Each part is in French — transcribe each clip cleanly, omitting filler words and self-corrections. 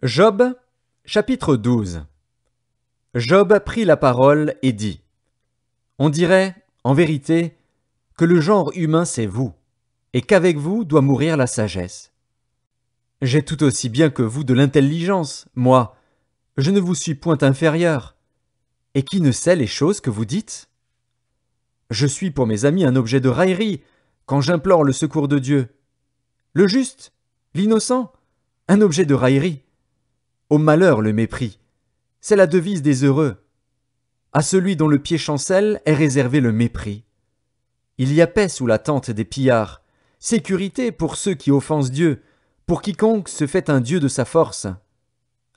Job, chapitre 12. Job prit la parole et dit : On dirait, en vérité, que le genre humain c'est vous, et qu'avec vous doit mourir la sagesse. J'ai tout aussi bien que vous de l'intelligence, moi, je ne vous suis point inférieur. Et qui ne sait les choses que vous dites ? Je suis pour mes amis un objet de raillerie, quand j'implore le secours de Dieu. Le juste, l'innocent, un objet de raillerie. Au malheur le mépris, c'est la devise des heureux. À celui dont le pied chancelle est réservé le mépris. Il y a paix sous la tente des pillards, sécurité pour ceux qui offensent Dieu, pour quiconque se fait un Dieu de sa force.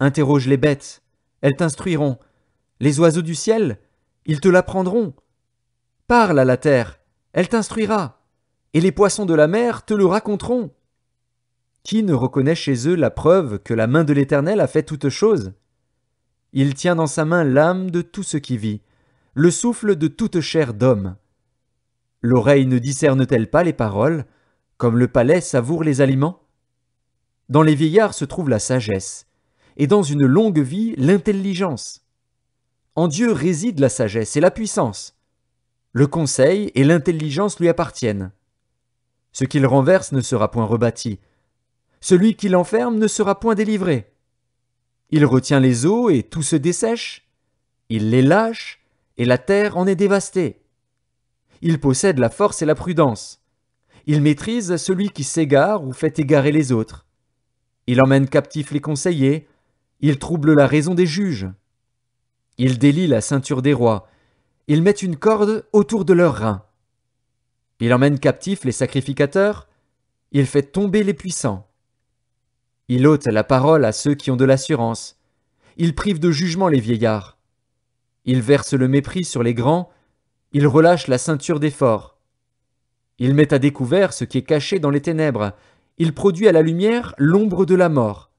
Interroge les bêtes, elles t'instruiront. Les oiseaux du ciel, ils te l'apprendront. Parle à la terre, elle t'instruira, et les poissons de la mer te le raconteront. Qui ne reconnaît chez eux la preuve que la main de l'Éternel a fait toutes choses ? Il tient dans sa main l'âme de tout ce qui vit, le souffle de toute chair d'homme. L'oreille ne discerne-t-elle pas les paroles, comme le palais savoure les aliments ? Dans les vieillards se trouve la sagesse, et dans une longue vie l'intelligence. En Dieu réside la sagesse et la puissance. Le conseil et l'intelligence lui appartiennent. Ce qu'il renverse ne sera point rebâti. Celui qui l'enferme ne sera point délivré. Il retient les eaux et tout se dessèche. Il les lâche et la terre en est dévastée. Il possède la force et la prudence. Il maîtrise celui qui s'égare ou fait égarer les autres. Il emmène captifs les conseillers. Il trouble la raison des juges. Il délie la ceinture des rois. Il met une corde autour de leurs reins. Il emmène captifs les sacrificateurs. Il fait tomber les puissants. Il ôte la parole à ceux qui ont de l'assurance. Il prive de jugement les vieillards. Il verse le mépris sur les grands. Il relâche la ceinture des forts. Il met à découvert ce qui est caché dans les ténèbres. Il produit à la lumière l'ombre de la mort.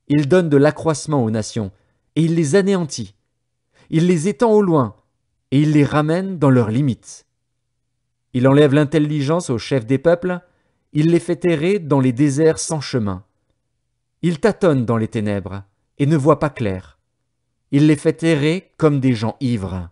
Il donne de l'accroissement aux nations, et il les anéantit. Il les étend au loin, et il les ramène dans leurs limites. Il enlève l'intelligence aux chefs des peuples. Il les fait errer dans les déserts sans chemin. Il tâtonne dans les ténèbres et ne voit pas clair. Il les fait errer comme des gens ivres.